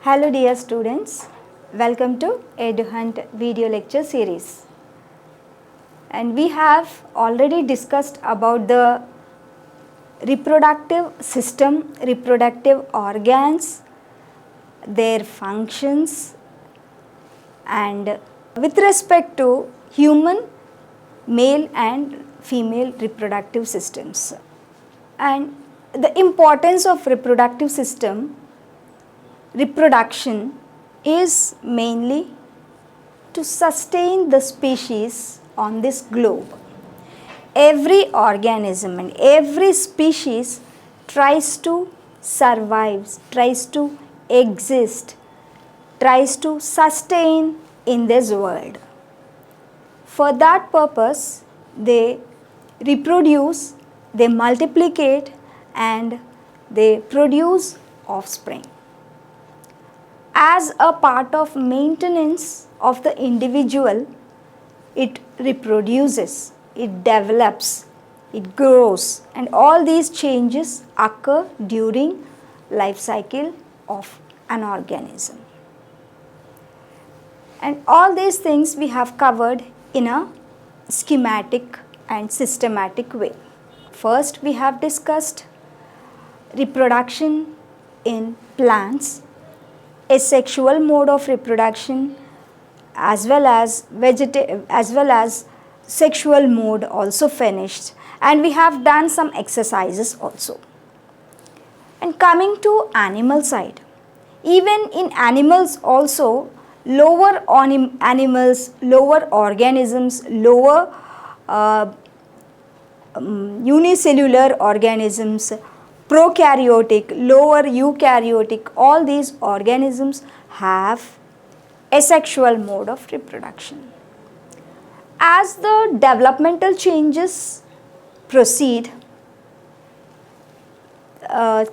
Hello dear students, welcome to EduHunt video lecture series. And we have already discussed about the reproductive system, reproductive organs, their functions, and with respect to human male and female reproductive systems. And the importance of reproductive system, reproduction is mainly to sustain the species on this globe. Every organism and every species tries to survive, tries to exist, tries to sustain in this world. For that purpose, they reproduce, they multiplicate, and they produce offspring. As a part of maintenance of the individual, it reproduces, it develops, it grows, and all these changes occur during life cycle of an organism. And all these things we have covered in a schematic and systematic way. First, we have discussed reproduction in plants, asexual mode of reproduction, as well as sexual mode also finished, and we have done some exercises also. And coming to animal side, even in animals also, lower animals, lower organisms, lower unicellular organisms, prokaryotic, lower eukaryotic, all these organisms have asexual mode of reproduction. As the developmental changes proceed,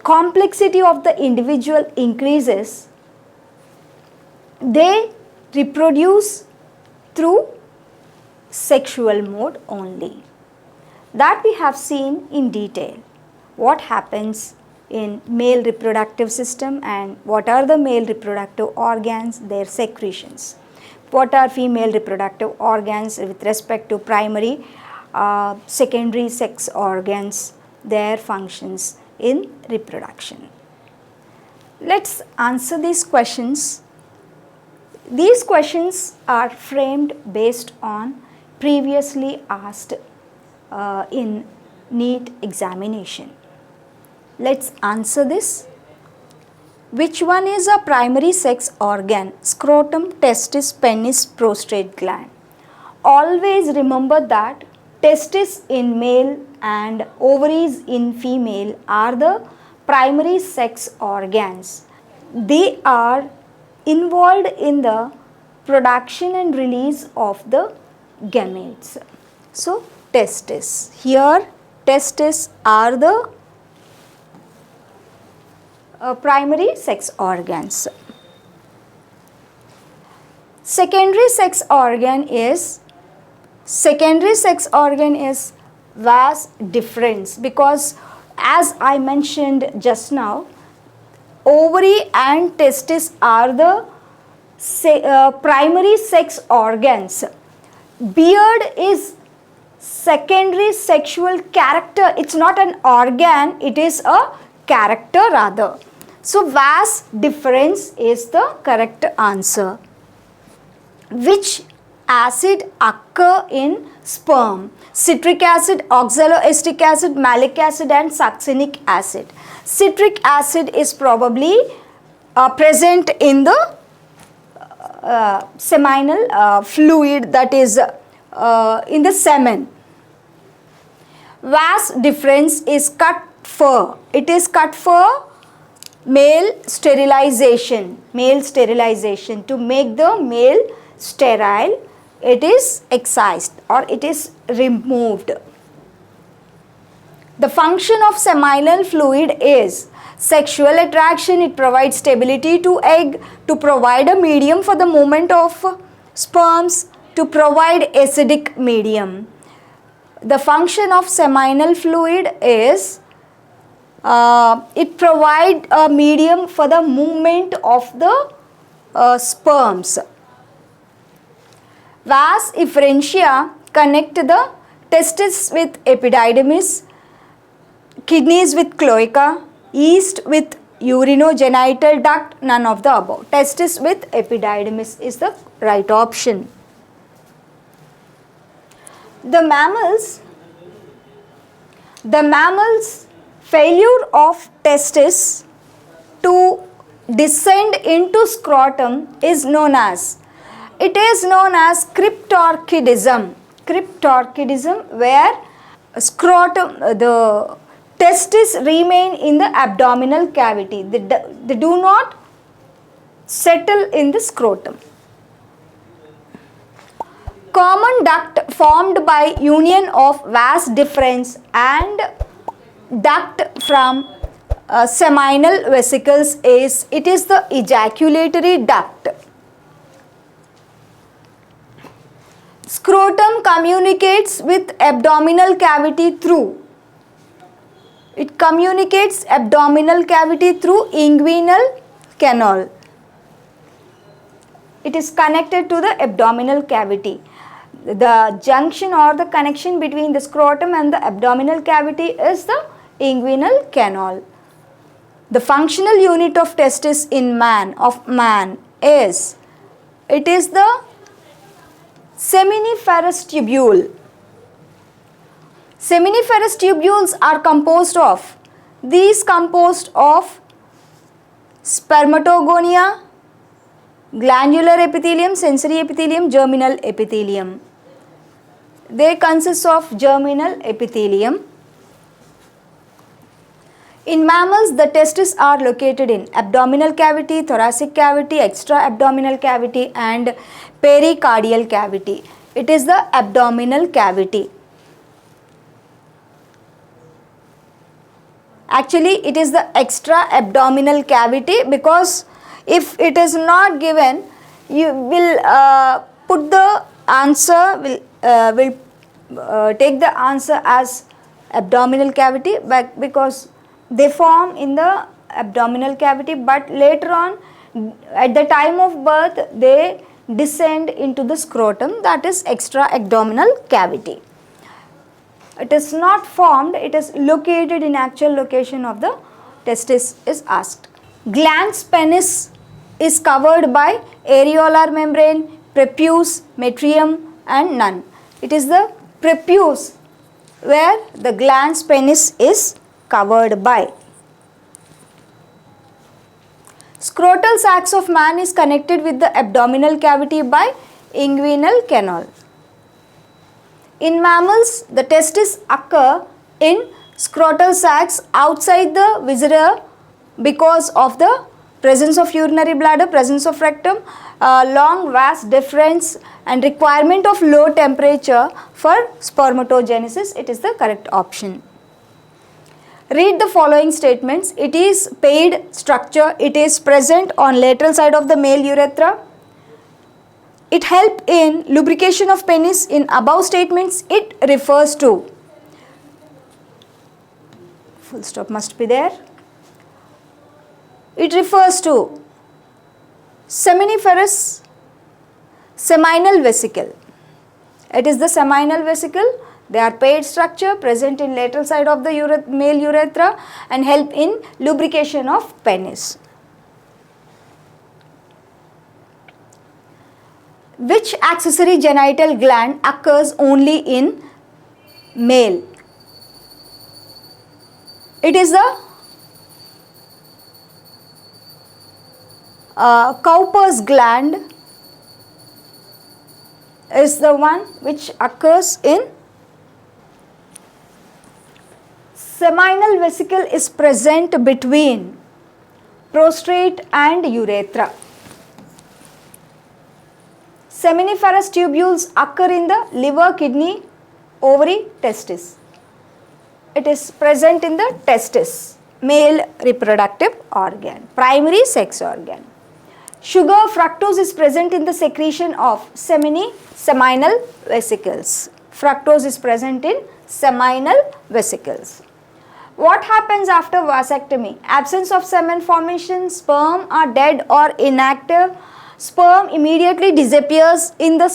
complexity of the individual increases, they reproduce through sexual mode only. That we have seen in detail. What happens in male reproductive system and what are the male reproductive organs, their secretions. What are female reproductive organs with respect to primary, secondary sex organs, their functions in reproduction. Let's answer these questions. These questions are framed based on previously asked in NEET examination. Let's answer this. Which one is a primary sex organ? Scrotum, testis, penis, prostate gland. Always remember that testis in male and ovaries in female are the primary sex organs. They are involved in the production and release of the gametes. So, testis. Here, testis are the primary sex organs. Secondary sex organ is vas deferens, because as I mentioned just now, ovary and testis are the primary sex organs. Beard is secondary sexual character. It's not an organ, it is a character rather. So, vas deferens is the correct answer. Which acid occur in sperm? Citric acid, oxaloacetic acid, malic acid and succinic acid. Citric acid is probably present in the seminal fluid, that is in the semen. Vas deferens is cut fur. It is cut fur male sterilization, to make the male sterile, it is excised or it is removed. The function of seminal fluid is sexual attraction. It provides stability to egg, to provide a medium for the movement of sperms, to provide acidic medium. The function of seminal fluid is it provides a medium for the movement of the sperms. Vas efferentia connect the testis with epididymis, kidneys with cloaca, yeast with urinogenital duct, none of the above. Testis with epididymis is the right option. The mammals failure of testis to descend into scrotum is known as cryptorchidism. Cryptorchidism, where scrotum, the testes remain in the abdominal cavity. They do not settle in the scrotum. Common duct formed by union of vas deferens and duct from seminal vesicles is the ejaculatory duct. Scrotum communicates with abdominal cavity through inguinal canal. It is connected to the abdominal cavity. The junction or the connection between the scrotum and the abdominal cavity is the inguinal canal. The functional unit of testis in man is the seminiferous tubule. Seminiferous tubules are composed of spermatogonia, glandular epithelium, sensory epithelium, germinal epithelium. They consist of germinal epithelium. In mammals, the testes are located in abdominal cavity, thoracic cavity, extra-abdominal cavity and pericardial cavity. It is the abdominal cavity. Actually, it is the extra-abdominal cavity, because if it is not given, you will put the answer, will take the answer as abdominal cavity, but because they form in the abdominal cavity, but later on at the time of birth they descend into the scrotum, that is extra-abdominal cavity. It is not formed, it is located in actual location of the testis is asked. Glans penis is covered by areolar membrane, prepuce, metrium and none. It is the prepuce where the glans penis is covered by. Scrotal sacs of man is connected with the abdominal cavity by inguinal canal. In mammals, the testes occur in scrotal sacs outside the viscera because of the presence of urinary bladder, presence of rectum, long vas deferens and requirement of low temperature for spermatogenesis. It is the correct option. Read the following statements. It is paired structure. It is present on lateral side of the male urethra. It helps in lubrication of penis. In above statements, it refers to. Full stop must be there. It refers to seminiferous seminal vesicle. It is the seminal vesicle. They are paired structure present in lateral side of the male urethra and help in lubrication of penis. Which accessory genital gland occurs only in male? It is the Cowper's gland is the one which occurs in seminal vesicle is present between prostate and urethra. Seminiferous tubules occur in the liver, kidney, ovary, testis. It is present in the testis, male reproductive organ, primary sex organ. Sugar, fructose is present in the secretion of seminal vesicles. Fructose is present in seminal vesicles. What happens after vasectomy? Absence of semen formation, sperm are dead or inactive. Sperm immediately disappears in the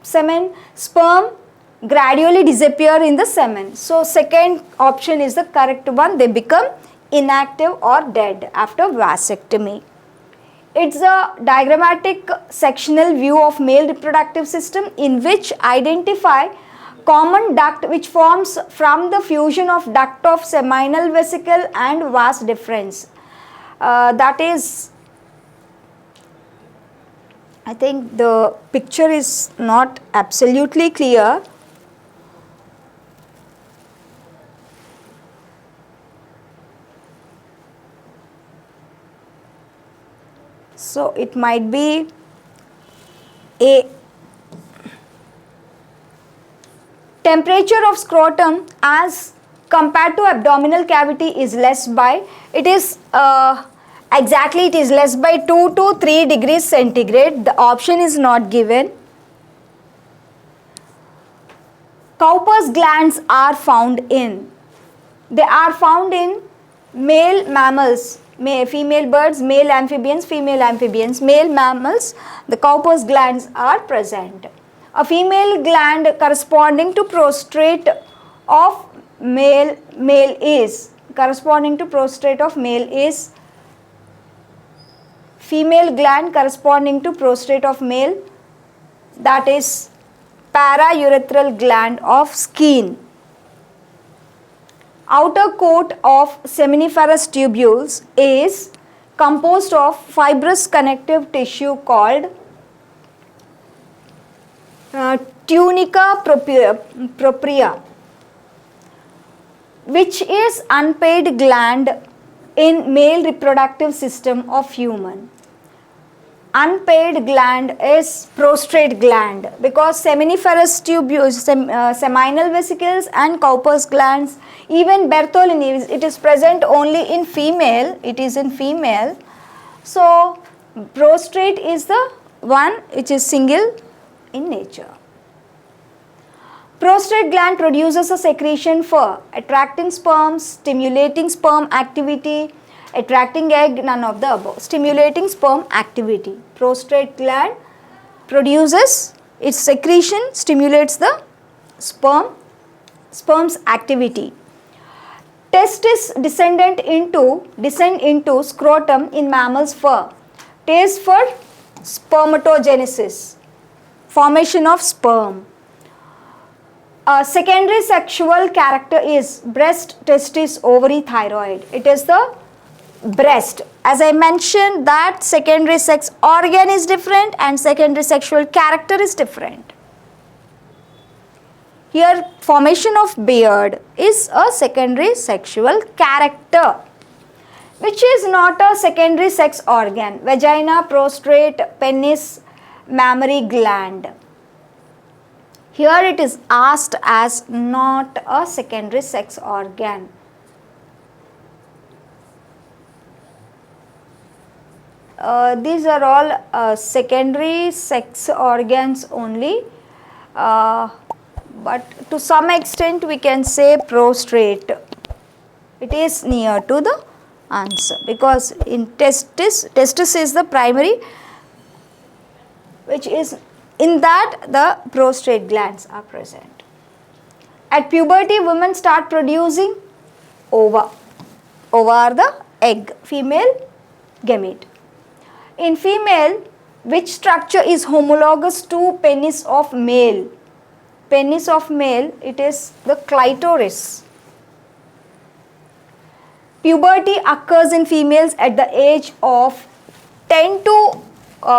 semen. Sperm gradually disappear in the semen. So second option is the correct one. They become inactive or dead after vasectomy. It's a diagrammatic sectional view of male reproductive system in which identify common duct which forms from the fusion of duct of seminal vesicle and vas deferens. That is, I think the picture is not absolutely clear. So it might be a temperature of scrotum as compared to abdominal cavity is less by, it is exactly it is less by 2 to 3 degrees centigrade. The option is not given. Cowper's glands are found in, they are found in male mammals, female birds, male amphibians, female amphibians. Male mammals, the Cowper's glands are present. A female gland corresponding to prostate of male is, corresponding to prostate of male is, female gland corresponding to prostate of male, that is paraurethral gland of skin. Outer coat of seminiferous tubules is composed of fibrous connective tissue called tunica propria, which is unpaid gland in male reproductive system of human. Unpaid gland is prostate gland because seminiferous tubules, seminal vesicles and Cowper's glands, even Bartholini, it is present only in female, it is in female. So prostate is the one which is single in nature. Prostate gland produces a secretion for attracting sperm, stimulating sperm activity, attracting egg, none of the above. Stimulating sperm activity. Prostate gland produces its secretion, stimulates the sperm's activity. Testis descend into scrotum in mammals for taste for spermatogenesis, formation of sperm. Secondary sexual character is breast, testis, ovary, thyroid. It is the breast. As I mentioned that secondary sex organ is different and secondary sexual character is different. Here formation of beard is a secondary sexual character which is not a secondary sex organ. Vagina, prostate, penis, mammary gland. Here it is asked as not a secondary sex organ. These are all secondary sex organs only, but to some extent we can say prostate. It is near to the answer because in testis is the primary, which is in that the prostate glands are present. At puberty, women start producing ova. Ova are the egg, female gamete. In female, which structure is homologous to penis of male? Penis of male, it is the clitoris. Puberty occurs in females at the age of 10 to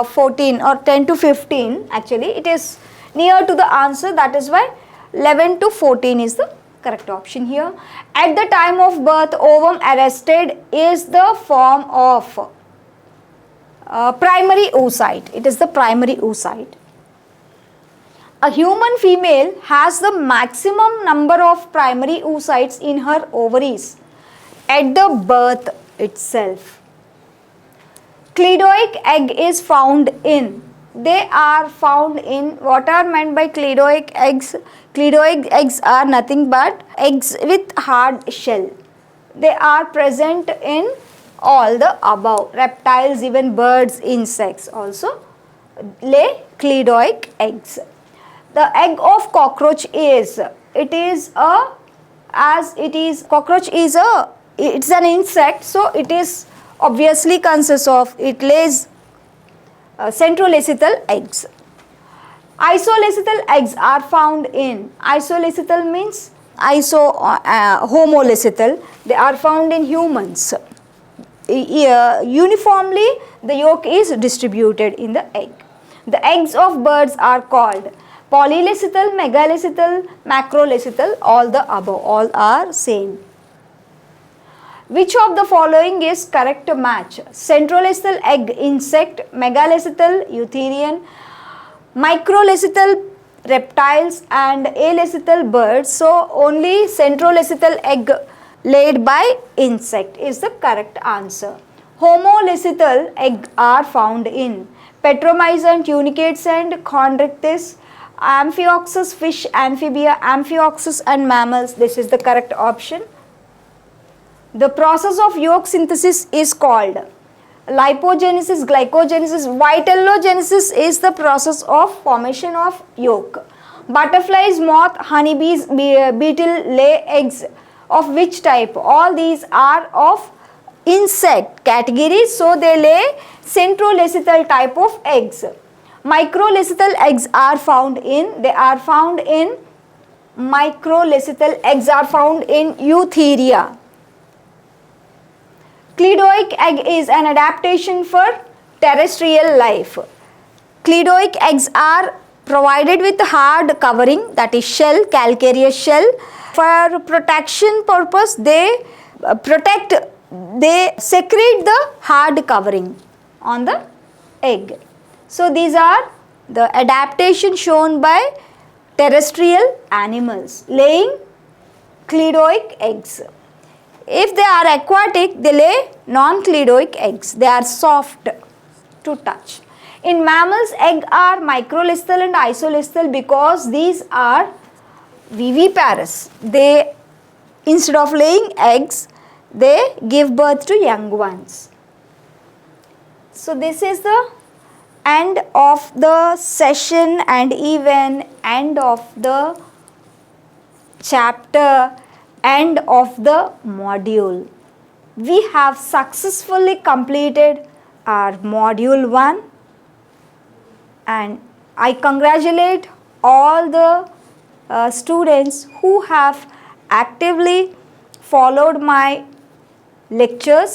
14 or 10 to 15 actually. It is near to the answer, that is why 11 to 14 is the correct option here. At the time of birth, ovum arrested is the form of primary oocyte. It is the primary oocyte. A human female has the maximum number of primary oocytes in her ovaries at the birth itself. Cleidoic egg is found in. They are found in, what are meant by cleidoic eggs? Cleidoic eggs are nothing but eggs with hard shell. They are present in all the above. Reptiles, even birds, insects also lay cleidoic eggs. The egg of cockroach is, it's an insect, so it is obviously consists of, it lays centrolacetal eggs. Isolacetal eggs are found in, isolacetal means homolacetal, they are found in humans. Uniformly the yolk is distributed in the egg. The eggs of birds are called polylacetal, megalacetal, macrolacetal, all the above, all are same. Which of the following is correct match? Centrolacetal egg insect, megalacetal eutherian, microlacetal reptiles and alacetal birds. So only centrolacetal egg laid by insect is the correct answer. Homolacetal egg are found in Petromyzon, tunicates and chondrichthyes, Amphioxus fish, amphibia, Amphioxus and mammals. This is the correct option. The process of yolk synthesis is called lipogenesis, glycogenesis. Vitellogenesis is the process of formation of yolk. Butterflies, moth, honeybees, beetle lay eggs of which type? All these are of insect categories, so they lay centrolacetal type of eggs. Microlacetal eggs are found in, microlacetal eggs are found in Eutheria. Cleidoic egg is an adaptation for terrestrial life. Cleidoic eggs are provided with hard covering, that is shell, calcareous shell. For protection purpose, they secrete the hard covering on the egg. So these are the adaptation shown by terrestrial animals laying cleidoic eggs. If they are aquatic, they lay non-cleidoic eggs. They are soft to touch. In mammals, eggs are microlacetal and isolacetal because these are viviparous. They, instead of laying eggs, they give birth to young ones. So this is the end of the session and even end of the chapter, end of the module. We have successfully completed our module 1 and I congratulate all the students who have actively followed my lecture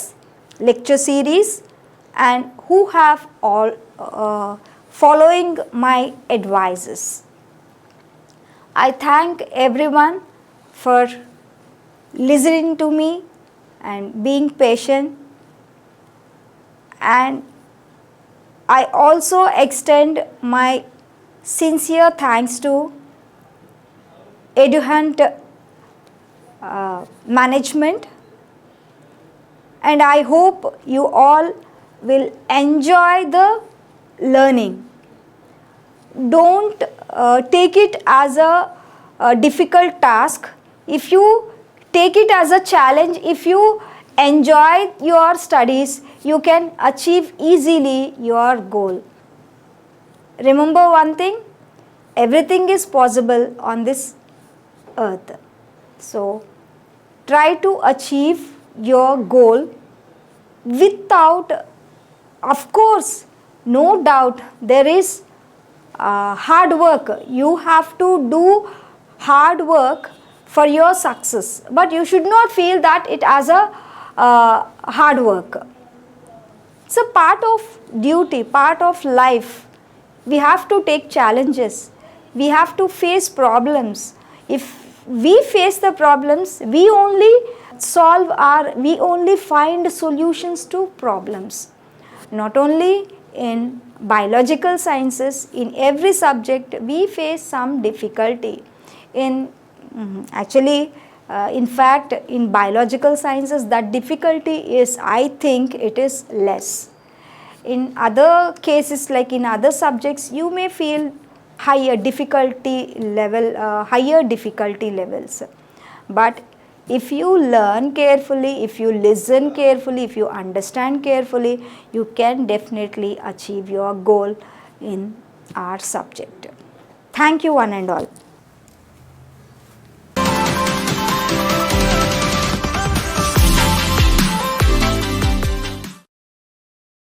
series and who have all following my advices. I thank everyone for listening to me and being patient, and I also extend my sincere thanks to EduHunt management, and I hope you all will enjoy the learning. Don't take it as a difficult task. If you take it as a challenge, if you enjoy your studies, you can achieve easily your goal. Remember one thing, everything is possible on this earth. So try to achieve your goal without, of course, no doubt there is hard work. You have to do hard work for your success, but you should not feel that it as a hard work. It's a part of duty, part of life. We have to take challenges. We have to face problems. If we face the problems, we only find solutions to problems. Not only in biological sciences, in every subject we face some difficulty. In in fact, in biological sciences that difficulty is, I think it is less. In other cases, like in other subjects, you may feel higher difficulty levels. But if you learn carefully, if you listen carefully, if you understand carefully, you can definitely achieve your goal in our subject. Thank you one and all.